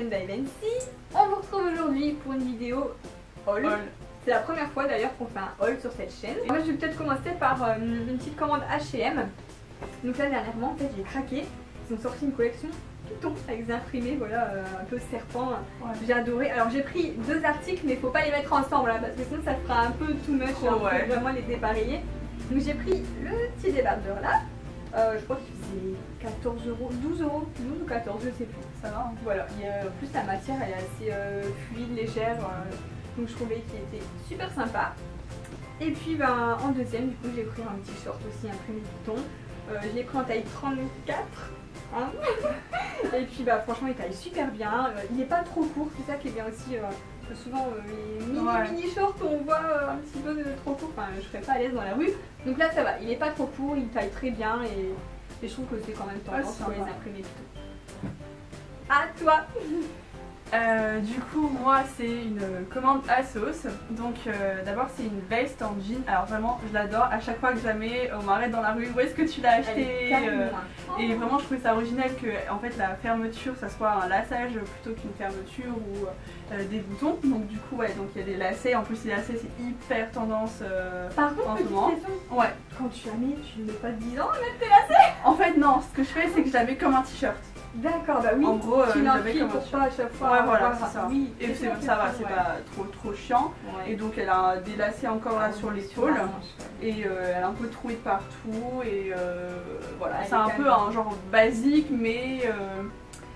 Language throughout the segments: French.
chaîne d'Ivancy. On vous retrouve aujourd'hui pour une vidéo haul. C'est la première fois d'ailleurs qu'on fait un haul sur cette chaîne. Et moi je vais peut-être commencer par une petite commande H&M. Donc là dernièrement en fait j'ai craqué. Ils ont sorti une collection Python avec des imprimés, voilà, un peu serpent. Ouais. J'ai adoré. Alors j'ai pris deux articles mais faut pas les mettre ensemble là, parce que sinon ça fera un peu too much, faut vraiment les dépareiller. Donc j'ai pris le petit débardeur là. Je crois que c'est 14 €, 12 €, 12 ou 14, je sais plus. Ça va, hein. Voilà. Et en plus la matière elle est assez fluide, légère. Donc je trouvais qu'il était super sympa. Et puis ben, en deuxième du coup j'ai pris un petit short aussi imprimé Python. Je l'ai pris en taille 34. Hein. Et puis bah franchement il taille super bien. Il n'est pas trop court, c'est ça qui est bien aussi. Souvent les mini shorts on voit un petit peu trop court, enfin je serais pas à l'aise dans la rue. Donc là ça va, il est pas trop court, il taille très bien et je trouve que c'est quand même tendance pour les imprimer Python. À toi. Du coup moi c'est une commande ASOS. Donc d'abord c'est une veste en jean. Alors vraiment je l'adore, à chaque fois que je la mets on m'arrête dans la rue, où est-ce que tu l'as acheté et vraiment je trouvais ça original que en fait la fermeture ça soit un laçage plutôt qu'une fermeture ou des boutons. Donc du coup ouais, donc il y a des lacets, en plus les lacets c'est hyper tendance Par contre, en ce moment. Ouais. Quand tu la mets, tu ne mets pas 10 ans à mettre tes lacets? En fait non, ce que je fais c'est que je la mets comme un t-shirt. D'accord, bah oui. En gros, tu l'enfiles pour pas à chaque fois. Ouais, voilà, c'est ça. Oui, et ça va, c'est pas trop chiant. Ouais. Et donc elle a des lacets encore là sur l'épaule. Et elle a un peu troué de partout. Et voilà, c'est un peu un genre basique, mais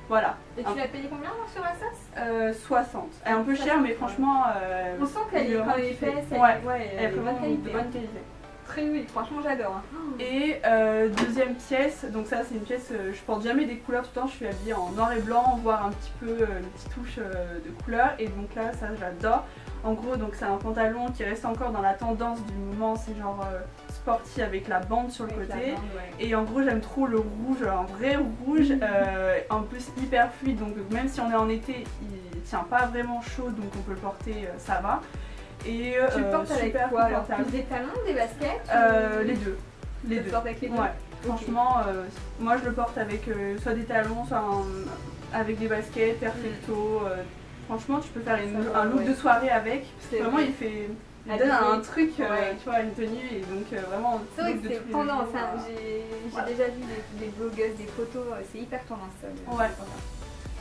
voilà. Et tu l'as payé combien sur ASOS? 60. Elle est un peu chère, mais franchement. On sent qu'elle est quand épaisse, elle est de bonne qualité. Très oui, franchement j'adore. Et deuxième pièce, donc ça c'est une pièce, je porte jamais des couleurs tout le temps, je suis habillée en noir et blanc, voire un petit peu une petite touche de couleur, et donc là ça j'adore. En gros donc c'est un pantalon qui reste encore dans la tendance du moment, c'est genre sporty avec la bande sur le côté, et en gros j'aime trop le rouge, un vrai rouge, en plus hyper fluide, donc même si on est en été il tient pas vraiment chaud, donc on peut le porter, ça va. Et tu le portes avec quoi alors? Plus des talons, des baskets les deux. Les deux. Avec les deux. Ouais. Franchement, moi je le porte avec soit des talons, soit avec des baskets, perfecto. Franchement, tu peux faire un look de soirée avec. Parce que vraiment, il donne un truc, tu vois, une tenue. Et donc, vraiment, c'est vrai que c'est tendance. Hein. J'ai déjà vu des blogueuses, des photos, c'est hyper tendance. Ouais.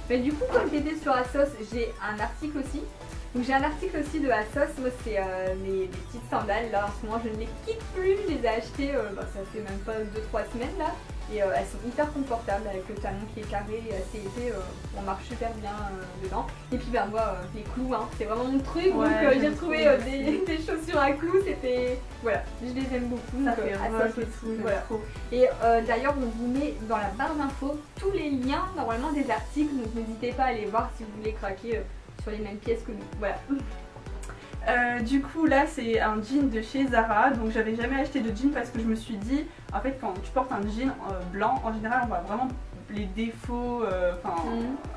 Mais du coup, comme j'étais sur ASOS, j'ai un article aussi. Donc j'ai un article aussi de ASOS, moi c'est les petites sandales là, en ce moment je ne les quitte plus, je les ai achetées, ça fait même pas 2-3 semaines là. Et elles sont hyper confortables avec le talon qui est carré et assez épais, on marche super bien dedans. Et puis ben moi les clous, hein, c'est vraiment mon truc, donc j'ai trouvé des chaussures à clous, c'était... Voilà, je les aime beaucoup, ça fait ASOS aussi, voilà. Et d'ailleurs on vous met dans la barre d'infos tous les liens normalement des articles, donc n'hésitez pas à aller voir si vous voulez craquer sur les mêmes pièces que nous, voilà. Du coup là c'est un jean de chez Zara, donc j'avais jamais acheté de jean parce que je me suis dit en fait quand tu portes un jean blanc en général on voit vraiment les défauts,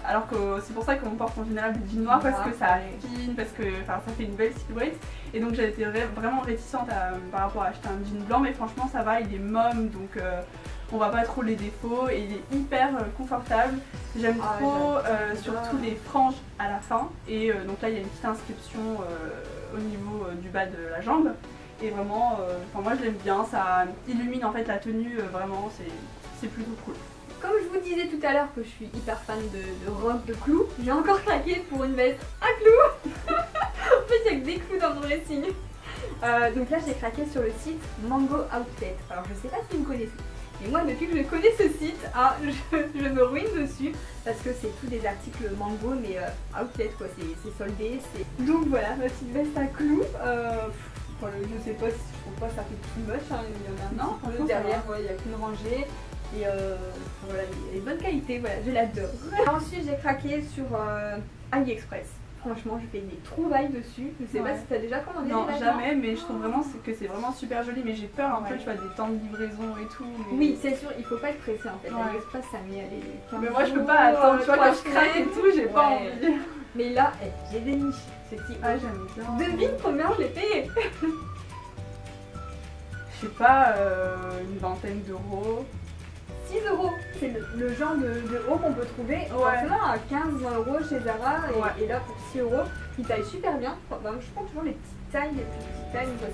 alors que c'est pour ça qu'on porte en général des jeans noirs parce que ça affine, parce que ça fait une belle silhouette, et donc j'ai été vraiment réticente par rapport à acheter un jean blanc, mais franchement ça va, il est mom donc on voit pas trop les défauts et il est hyper confortable. J'aime trop surtout les franges à la fin, et donc là il y a une petite inscription au niveau du bas de la jambe, et vraiment moi je l'aime bien, ça illumine en fait la tenue, vraiment c'est plutôt cool. Comme je vous disais tout à l'heure que je suis hyper fan de robe de clous, j'ai encore craqué pour une veste à clous. En fait il n'y a que des clous dans mon dressing. Donc là j'ai craqué sur le site Mango Outlet. Alors je sais pas si vous connaissez. Et moi depuis que je connais ce site, je me ruine dessus parce que c'est tous des articles Mango mais outlet quoi, c'est soldé. Donc voilà, ma petite veste à clous. Je sais pas si je trouve pas ça fait too much, hein. Il y en a un petit peu derrière, il n'y a qu'une rangée. Et voilà, elle est de bonne qualité, voilà, je l'adore. Ensuite j'ai craqué sur AliExpress. Franchement, je fais des trouvailles dessus. Je sais pas si t'as déjà commandé. Non, jamais, mais je trouve vraiment que c'est vraiment super joli. Mais j'ai peur un peu, tu vois, des temps de livraison et tout. Mais... Oui, c'est sûr, il faut pas être pressé en fait. AliExpress, ça met les 15 mais moi, je peux pas attendre, tu vois, quand je craque et tout, j'ai pas envie. Mais là, j'ai déniché ce petit. J'aime bien. Devine combien je l'ai payé. Je sais pas, une vingtaine d'euros. 6 10 €. C'est le genre de haut qu'on peut trouver forcément à 15 € chez Zara et là pour 6 €, qui taille super bien. Enfin, bah, je prends toujours les petites tailles,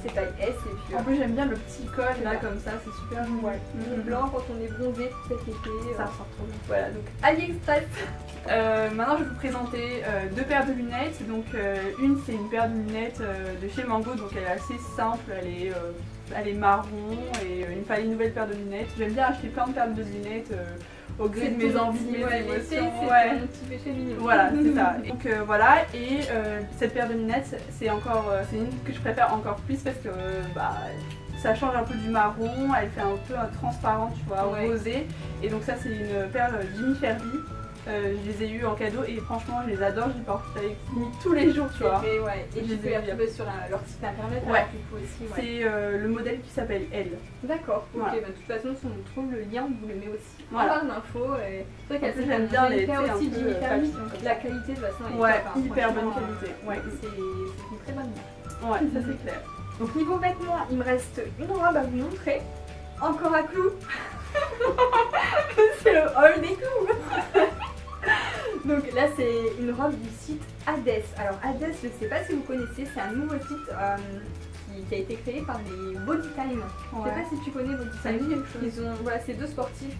c'est taille S et puis... En plus j'aime bien le petit col là comme ça, c'est super joli. Ouais. Le blanc quand on est bronzé cet été. Ça ressort trop bien. Voilà, donc AliExpress. Maintenant je vais vous présenter deux paires de lunettes. Donc une c'est une paire de lunettes de chez Mango, donc elle est assez simple, elle est marron et il me fallait une nouvelle paire de lunettes. J'aime bien acheter plein de paires de lunettes au gré de mes envies, mes émotions. C'est mon petit péché mignon. Voilà, c'est ça. Donc voilà, et cette paire de lunettes, c'est une que je préfère encore plus parce que ça change un peu du marron, elle fait un peu transparent, tu vois, rosé. Et donc ça c'est une paire Jimmy Ferry. Je les ai eu en cadeau et franchement je les adore, je les porte avec tous les jours, tu vois. Et tu peux les retrouver sur leur site internet. Aussi. C'est le modèle qui s'appelle Elle. D'accord, ok, de toute façon si on trouve le lien, on vous le met aussi en voilà. barre d'infos. C'est vrai qu'elle j'aime bien les aussi Jimmy Ferry. La qualité de toute façon est hyper bonne qualité. C'est une très bonne marque. Ouais, ça c'est clair. Donc niveau vêtements, il me reste une robe à vous montrer. Encore à clous. C'est le haul des clous. Donc là c'est une robe du site Hades. Alors Hades, je ne sais pas si vous connaissez, c'est un nouveau site qui a été créé par les Bodytime. Je ne sais pas si tu connais Bodytime. C'est deux sportifs,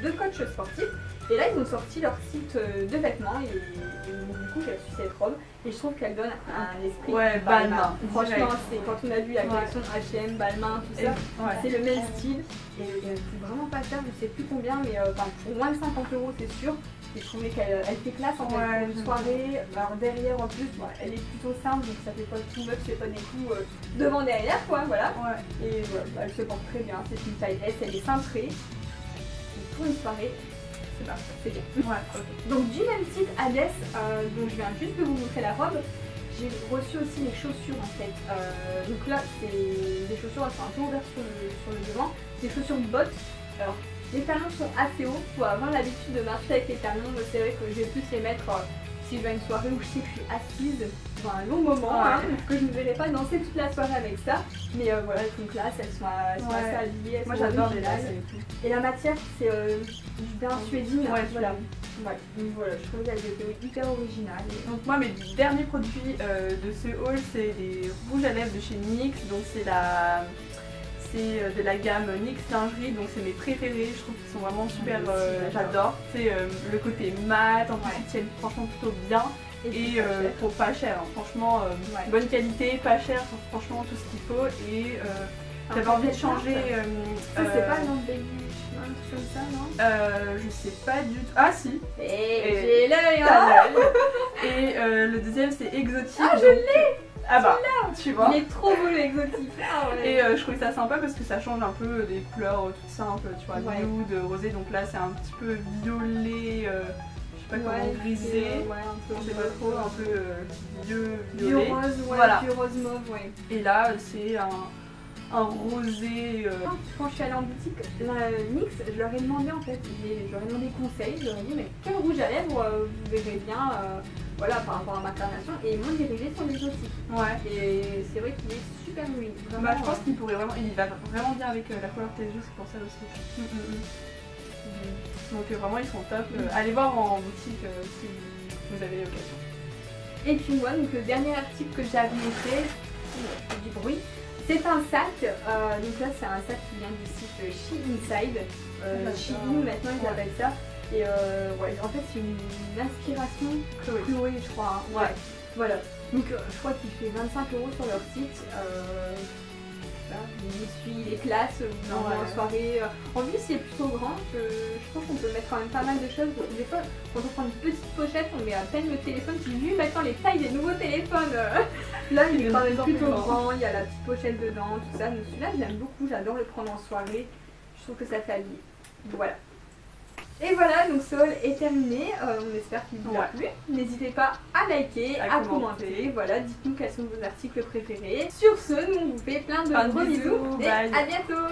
deux coachs sportifs. Et là ils ont sorti leur site de vêtements et du coup j'ai reçu cette robe et je trouve qu'elle donne un esprit Balmain. Franchement c'est quand on a vu la collection H&M, Balmain, tout ça, c'est le même style et c'est vraiment pas cher, je sais plus combien mais pour moins de 50 € c'est sûr. Et je trouvais qu'elle fait classe en fait pour une soirée. Alors derrière en plus elle est plutôt simple donc ça fait pas tout meuf, je fais pas des coups devant derrière quoi, voilà. Et voilà, elle se porte très bien, c'est une taille S, elle est cintrée. Et pour une soirée, c'est bien. Donc du même site Hades, donc je viens juste de vous montrer la robe. J'ai reçu aussi les chaussures en fait. Donc là c'est des chaussures, elles sont un peu ouvertes sur le devant. Des chaussures bottes. Alors les talons sont assez hauts, il faut avoir l'habitude de marcher avec les talons. C'est vrai que je vais plus les mettre si je vais à une soirée où je sais que je suis assise pendant un long moment, parce que je ne verrai pas danser toute la soirée avec ça. Mais voilà, elles sont classe, elles sont assez habillées. Moi j'adore les laces et la matière c'est du daim suédine. Donc voilà, je trouve qu'elles étaient hyper originales. Donc moi mes derniers produits de ce haul c'est des rouges à lèvres de chez NYX. Donc c'est de la gamme NYX lingerie, donc c'est mes préférés, je trouve qu'ils sont vraiment super, j'adore. C'est le côté mat, en plus ils tiennent franchement plutôt bien et pour pas cher, franchement bonne qualité, pas cher, franchement tout ce qu'il faut et j'avais envie de changer. C'est pas non baby, un truc comme ça non? Je sais pas du tout. Ah si. J'ai l'œil Et le deuxième c'est exotique. Ah je l'ai. Ah bah, tu vois. Il est trop beau l'exotique. Et je trouvais ça sympa parce que ça change un peu des couleurs toutes simples, tu vois, nude, rosé. Donc là c'est un petit peu violet, je sais pas comment grisé, je sais pas trop, un peu violet. Vieux rose, vieux rose mauve, Et là c'est un rosé. Quand je suis allée en boutique, la NYX, je leur ai demandé en fait, je leur ai demandé conseil, je leur ai dit mais quel rouge à lèvres vous verrez bien voilà, par rapport à ma carnation, et ils m'ont dirigé sur l'exotique. Et c'est vrai qu'il est super joli. Je pense qu'il pourrait vraiment, il va vraiment bien avec la couleur de tes yeux, c'est pour ça aussi. Donc vraiment ils sont top. Allez voir en boutique si vous avez l'occasion. Et puis moi, donc le dernier article que j'avais fait, du bruit, c'est un sac. Donc là c'est un sac qui vient du site She Inside. Shein maintenant ils appellent ça. Et en fait c'est une inspiration Chloé je crois. Voilà. Donc je crois qu'il fait 25 € sur leur site. Il suit les classes, en soirée. En plus il est plutôt grand, je pense qu'on peut mettre quand même pas mal de choses. Des fois quand on prend une petite pochette on met à peine le téléphone, j'ai vu maintenant les tailles des nouveaux téléphones. Là il est quand même plutôt grand, il y a la petite pochette dedans, tout ça. Donc celui-là je l'aime beaucoup, j'adore le prendre en soirée. Je trouve que ça fait habiller. Voilà. Et voilà, donc ce haul est terminé, on espère qu'il vous a plu. N'hésitez pas à liker, à commenter, voilà, dites-nous quels sont vos articles préférés. Sur ce, nous on vous fait plein de gros bisous et à bientôt.